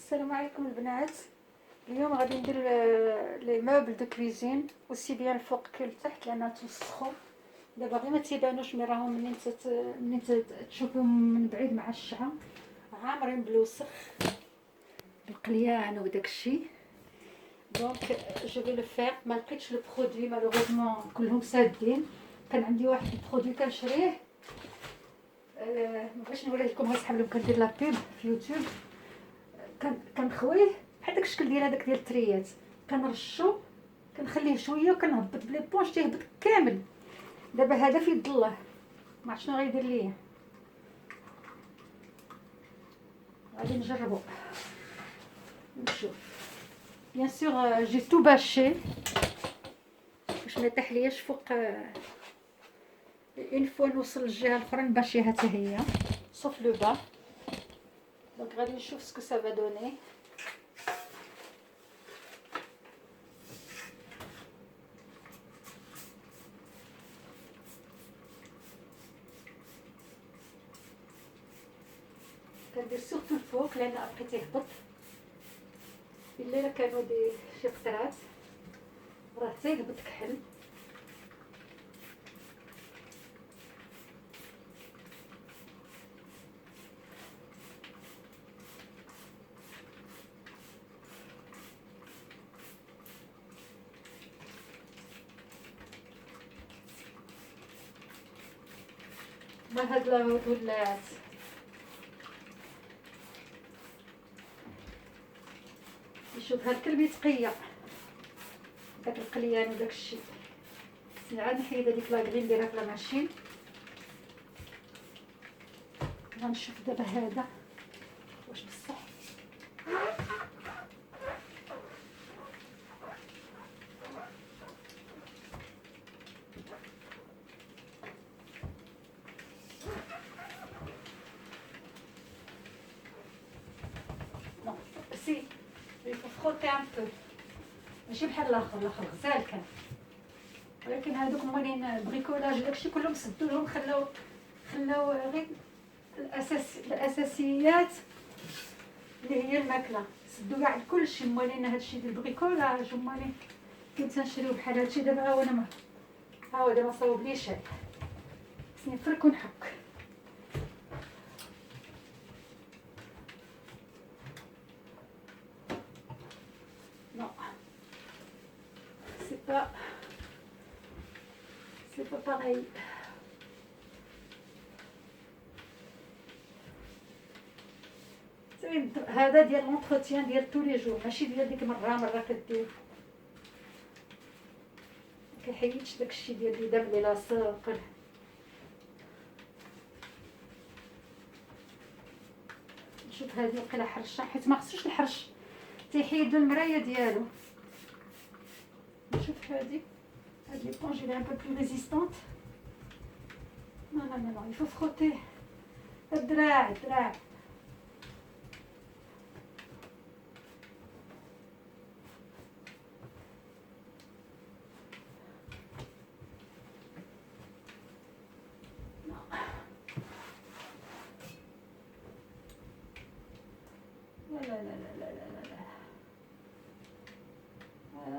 السلام عليكم البنات. اليوم غادي ندير لي موبل دو كويزين وسي بيان الفوق كي التحت لان توسخوا. دابا غير ما تيبانوش مي راهم منين تشوفهم من بعيد مع الشعه عامرين بالوسخ بالقليان وداكشي. دونك جو في لو فير. ما لقيتش لو برودوي مالوغوزمون كلهم سادين. كان عندي واحد البرودوي كنشريه ما بغيتش نوريه لكم غير صحاب لهم كندير لا بوب في يوتيوب. كنخويه بحال داك الشكل ديال هذاك ديال التريات، كنرشو كنخليه شويه وكنهبط بليبونج تيهبط كامل. دابا هذا في يد الله، ما عرفت شنو غيدير ليا. غادي نجربو نشوف. بيان سور جي تو باشي باش ما يطيحلياش فوق. اون فوا نوصل للجهه الاخرى نباشيها حتى هي صوف لو با. دونك غادي نشوف سكو سا فا دوني. كندير سورتو الفوق لان ابقي تيهبط. الا كانوا شي قطرات راه تيهبط كحل. ما هاد العود ولات شوف هاد الكلب يتقيا داك القليان وداك الشيء. عاد نحيد هذيك لاكري نديرها في لا ماشين. غنشوف دابا هذا واش بصح. نو سي يفو فروتي ان بو، ماشي بحال الاخر غزال كان، ولكن هادوك مولين بريكولاج داكشي كلهم سدوا لهم خلاو غير الاساسيات اللي هي الماكله. سدوا كاع كلشي مولين هادشي ديال البريكولاج. ومالين كنت نشريو بحال هادشي. دابا ها هو انا ما صاوبليش شي. خصني نفرك ونحك. نو سي با باغي. هذا ديال لونتروتيان ديال تو لي جور، ماشي ديال ديك مره كدير. كيحيدش داكشي ديال اللي دام لي لاصق. نشوف هذه وقيلا حرشه حيت ما خصوش الحرش تيحيد المرايه ديالو. نشوف هذه هاد ليبونج اللي ان بو بلو ريزيستونت. نو يفو فروتيه الدراع.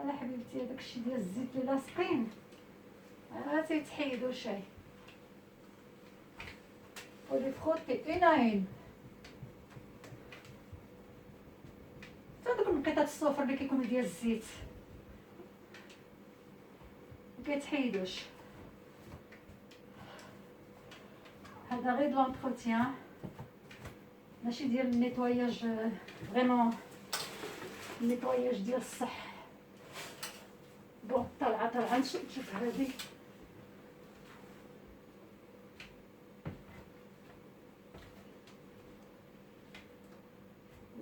لا حبيبتي هذاك الشيء ديال الزيت اللي لاصقين تيتحيدوا شي. ولي فروتي اون حتى دوك النقيطات الصفر اللي كيكونوا ديال الزيت مكيتحيدوش. هذا غير لونتروتيان ماشي ديال النيطواياج. فريمون النيطواياج ديال الصح. بون طالعه نشوف هذه.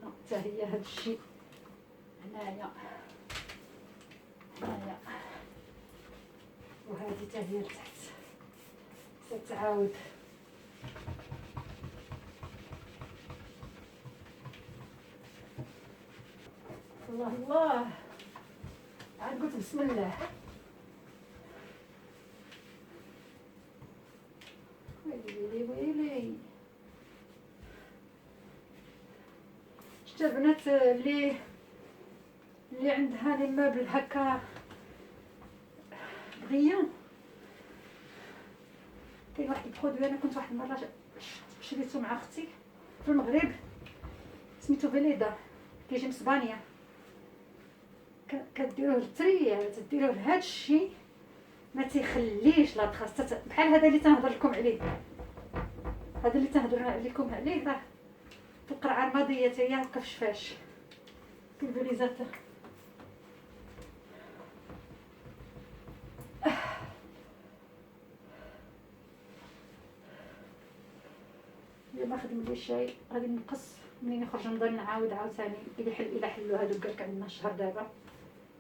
نو حتى هي هذا الشيء هنايا وهذه حتى هي لتحت ستعاود. الله عاد قلت بسم الله. ويلي شتا البنات البنات اللي عندها لي موبل هكا بريون. كاين واحد البرودوي انا كنت واحد المره شريته مع اختي في المغرب، سميتو فيليدا، كيجي من اسبانيا. كديروه للتريات، ديروه لهذا الشيء ما تيخليش لا تخاص بحال هذا اللي تنهضر لكم عليه. هذا اللي تنهضر لكم عليه راه في القرعه الماضيه حتى هي هكا في شفاش البوليزاتور. الا ما خدم لي الشاي غادي نقص، منين يخرج نضل نعاود عاوتاني الا حلوا هادو كاع عندنا الشهر دابا،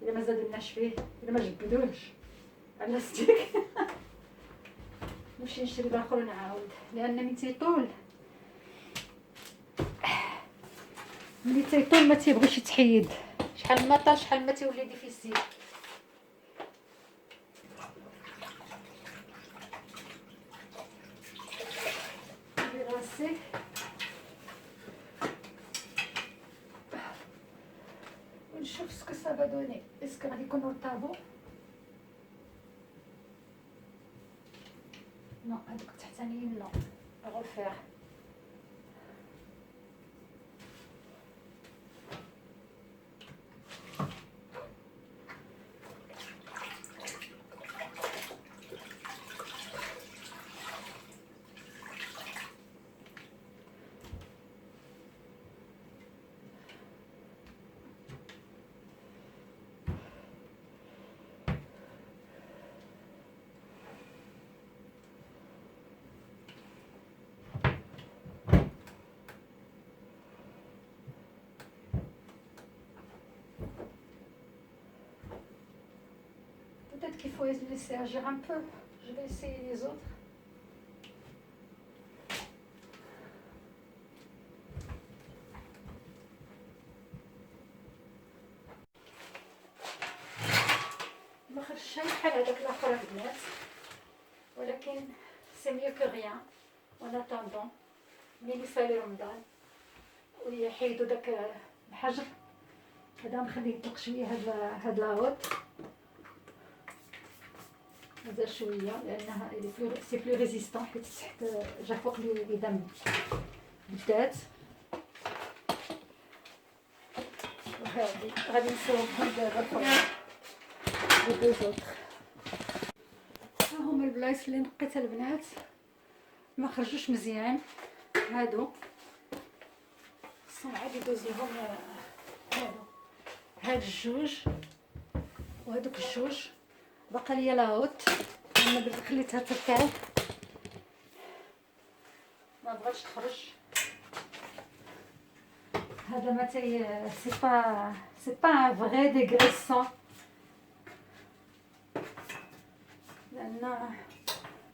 الا ما زادناش فيه، الا ما جبدوهش على ستيك نمشي نشري الاخر ونعاود، لان من تيطول ملي تيطول ما تيبغيش يتحيد، شحال ما طال شحال ما تيولي ديفيسيل. ونشوف سكو سافا دوني، اسكو غادي يكونوا طابو. نو هادوك التحتانيين نو غوفير. Peut-être qu'il faut laisser agir un peu. Je vais essayer les autres. ما خرج شي بحال هذاك الاخر البنات، ولكن سي ميو كو غيان. وان اتوندون ملي يسالي رمضان ويحيدوا داك الحجر هذا، نخليه يطلق شويه هاد لاوت هذا شويه، لانها سي بلو ريزيستون حيت تحت جا فوق لي دم بالذات. وهادي غادي نسوقهم دابا فوق لي دو زوطر. ها هما البلايص اللي نقيتها البنات ما خرجوش مزيان، هادو خصهم عاد يدوز لهم هاد الجوج وهادوك الجوج. بقى ليا لاوت انا خليتها ترتاح ما بغاتش تخرج. هذا ما تي سي با فري ديغريسون، لان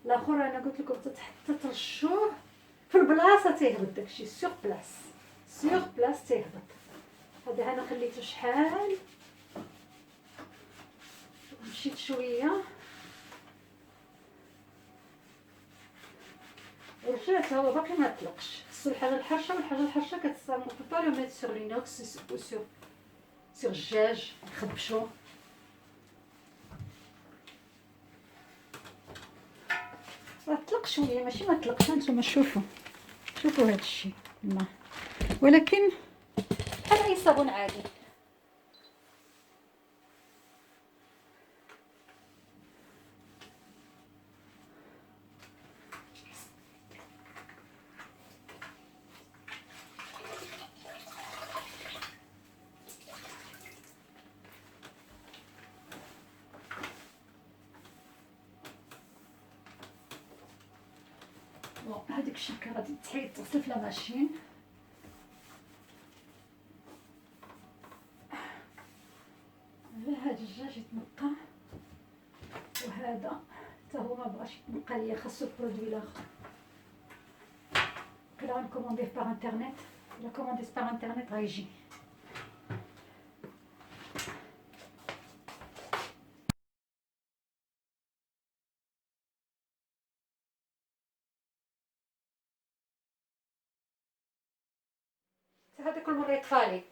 الاخر انا قلت لكم ترشوه في البلاصه تيهبط داكشي سيغ بلاص تيهبط. هذا انا خليته شحال مشيت شويه ورجعت، هو باقي ما طلقش. الحاجه الحرشه والحاجه الحرشه كتستعمل با لو ميت سور لينوكس او سور الجاج نخبشو. راه طلق شويه ماشي ما طلقش، هانتوما شوفوا هذا الشيء ولكن بحال اي صابون عادي. هذيك الشركه غادي تحيد تغسل في لا ماشين. هذا الدجاج يتنقى، وهذا حتى هو ما بغاش يتنقى ليا، خاصو برودوي لاخر. كلا غنكومونديه باغ انترنيت، الا كومونديت باغ انترنيت غيجي. هذا كل مره يطفالي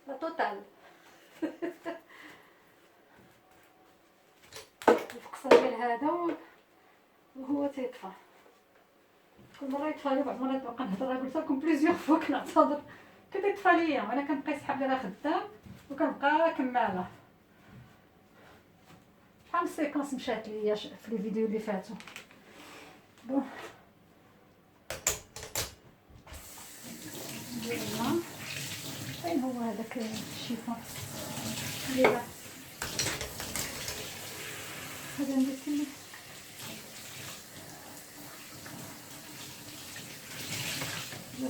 لا توتال. الفقصه ديال هذا وهو تيطفى، كل مره يطفى لي، بعض المرات نبقى نهضر، قلت لكم بليزيوغ فوا كنعتذر كتطفى ليا وانا كنبقى يسحب لي راه خدام وكنبقى كماله. شحال من سيكونس مشات ليا في لي فيديو اللي فاتوا. بون نديرها. فين هو هذاك الشيفون اللي راه هذا ندير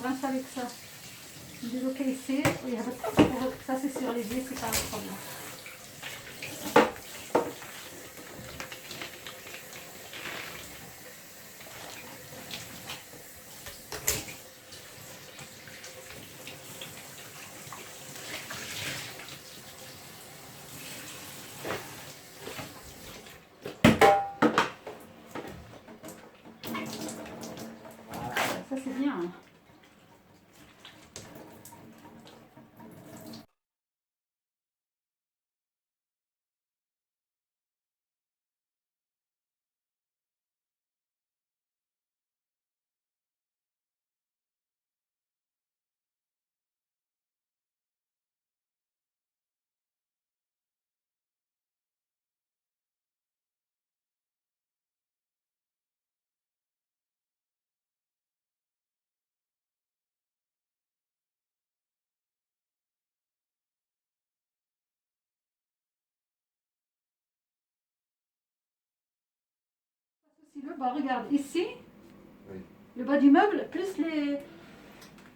غنخلي كسا نديرو كيسير ويهبط وهاد كساسي سيغ لي بلي سي با بروبليم. Ça c'est bien. Le bas, regarde ici, oui. Le bas du meuble, plus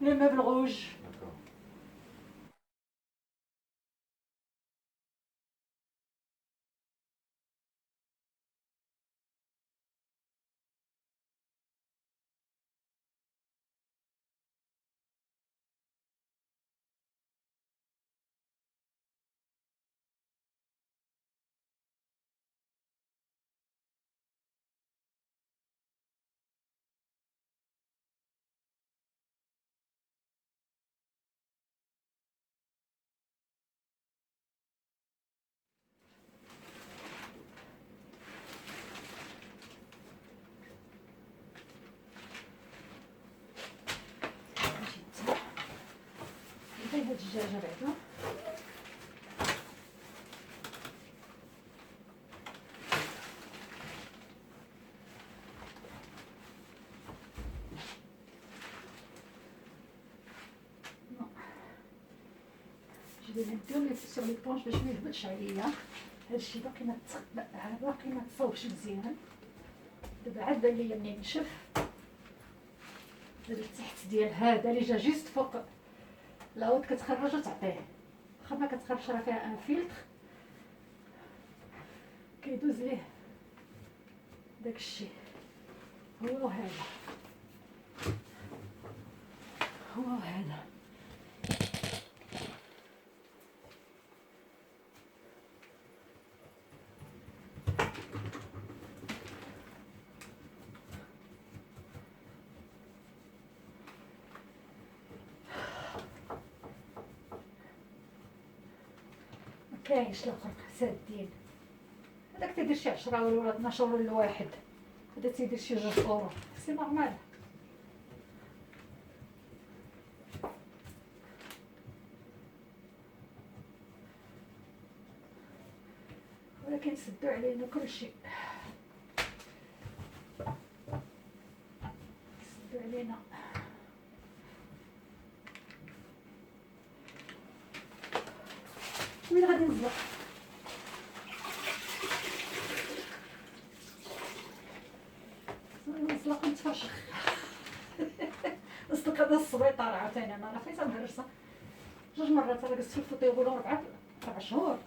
les meubles rouges. D'accord. هاد الدجاجة بعدا جيبي ندير لي سيغ لي بونش باش ميهبطش عليا. هادشي باقي ما تصوبش مزيان. دابا عاد بان ليا منين نشف هاد التحت ديال هذا اللي جا جيست فوق العود كتخرج وتعطيه، واخا ما كتخرجش راه فيها ان فيلتر كيدوز ليه داكشي. هو هذا هو هذا. مكاينش الاخر سادين، هذاك تيدير شي 10 ولا 12 ولا الواحد، هذا تيدير شي 2 اورو، سي نورمال. ولكن سدوا علينا كلشي، سدوا علينا. وين غادي نزلق؟ نزلق ونتفرشخ. نصدق هذا السبيطار عاوتاني انا لقيتها مهرسه 2 مرات، راه قصت في الفوطو يقولوا 4 شهور.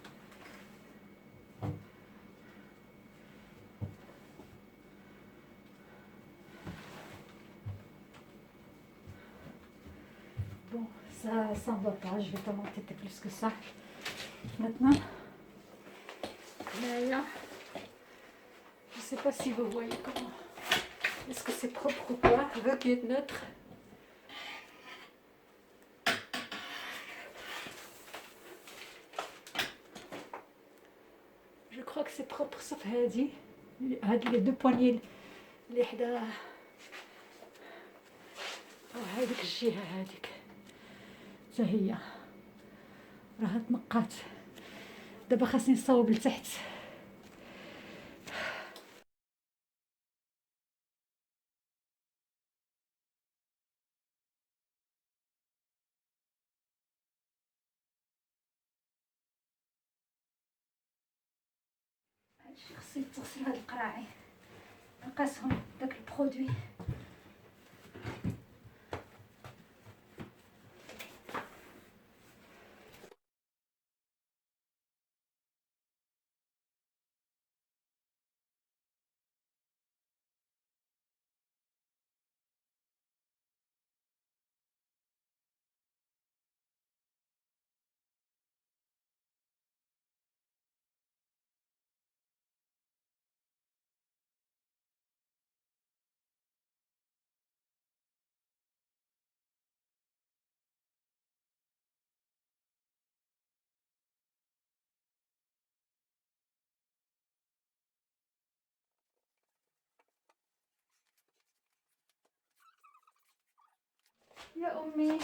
Bon, ça ne va pas, je vais pas m'entêter plus que ça. Maintenant, là, je sais pas si vous voyez comment. Est-ce que c'est propre ou pas? Veut qu'il est neutre. كخاك سي بروبر صف هادي، هاد لي دو بوانيي اللي حدا هاديك الجهة هاديك حتى هي راها تنقات. دابا خاصني نصاوب لتحت. هادشي خصني تغسل هاد القراعي نقاسهم داك البرودوي. يا امي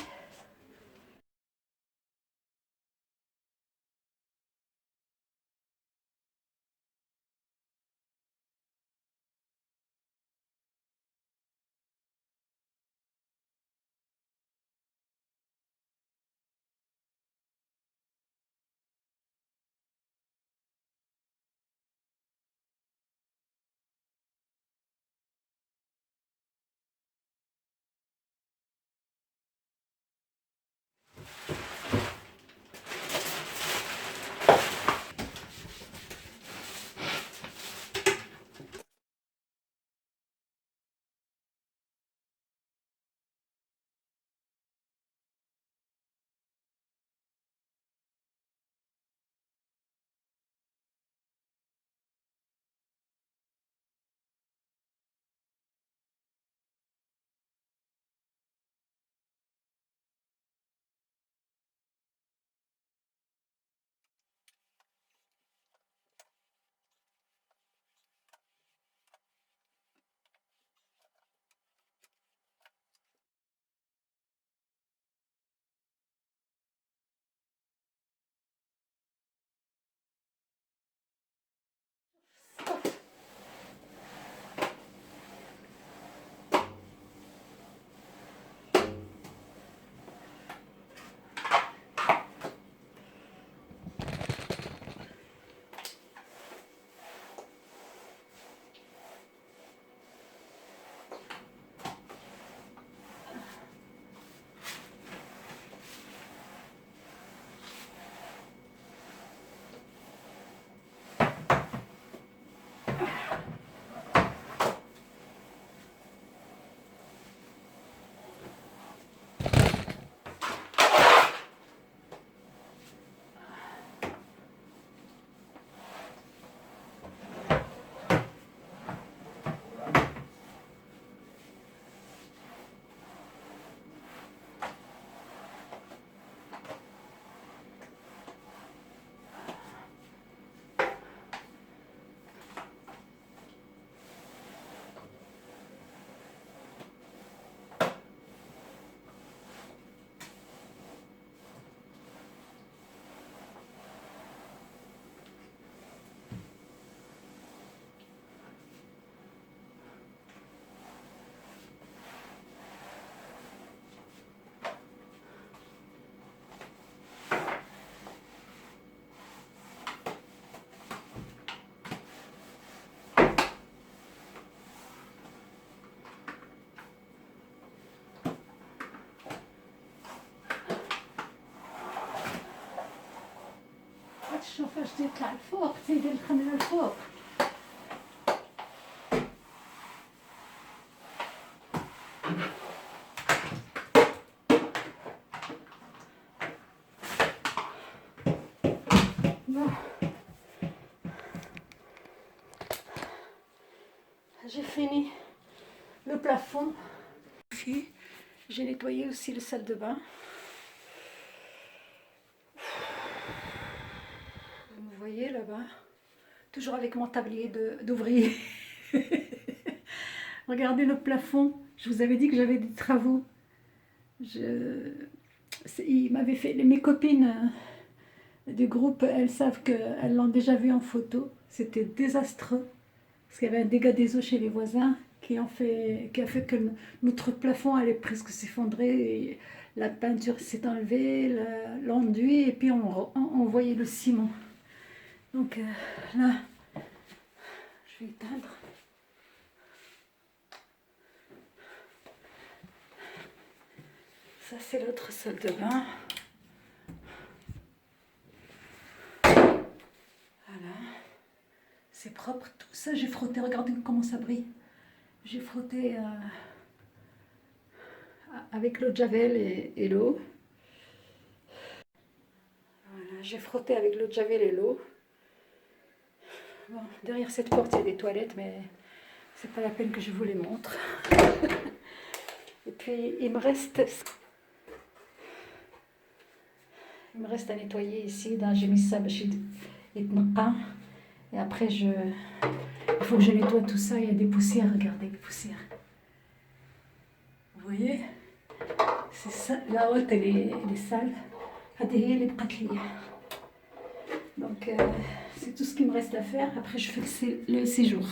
هاد الشوفاج تيطلع الفوق تيدير الخمله الفوق. J'ai fini le plafond. J'ai nettoyé aussi le salle de bain. Vous voyez là-bas, toujours avec mon tablier d'ouvrier. Regardez le plafond, je vous avais dit que j'avais des travaux. Il m'avait fait, mes copines du groupe, elles savent qu'elles l'ont déjà vu en photo. C'était désastreux, parce qu'il y avait un dégât des eaux chez les voisins qui a fait que notre plafond allait presque s'effondrer. La peinture s'est enlevée, l'enduit, et puis on voyait le ciment. Donc là, je vais éteindre. Ça, c'est l'autre salle de bain. Voilà. C'est propre. Tout ça, j'ai frotté. Regardez comment ça brille. J'ai frotté avec l'eau de Javel et l'eau. Voilà, j'ai frotté avec l'eau de Javel et l'eau. Bon, derrière cette porte, il y a des toilettes, mais c'est pas la peine que je vous les montre. Et puis, il me reste à nettoyer ici. J'ai mis ça et après, il faut que je nettoie tout ça. Il y a des poussières, regardez, des poussières. Vous voyez? C'est ça, la haute, elle est sale. Donc, c'est tout ce qu'il me reste à faire. Après, je fais le séjour.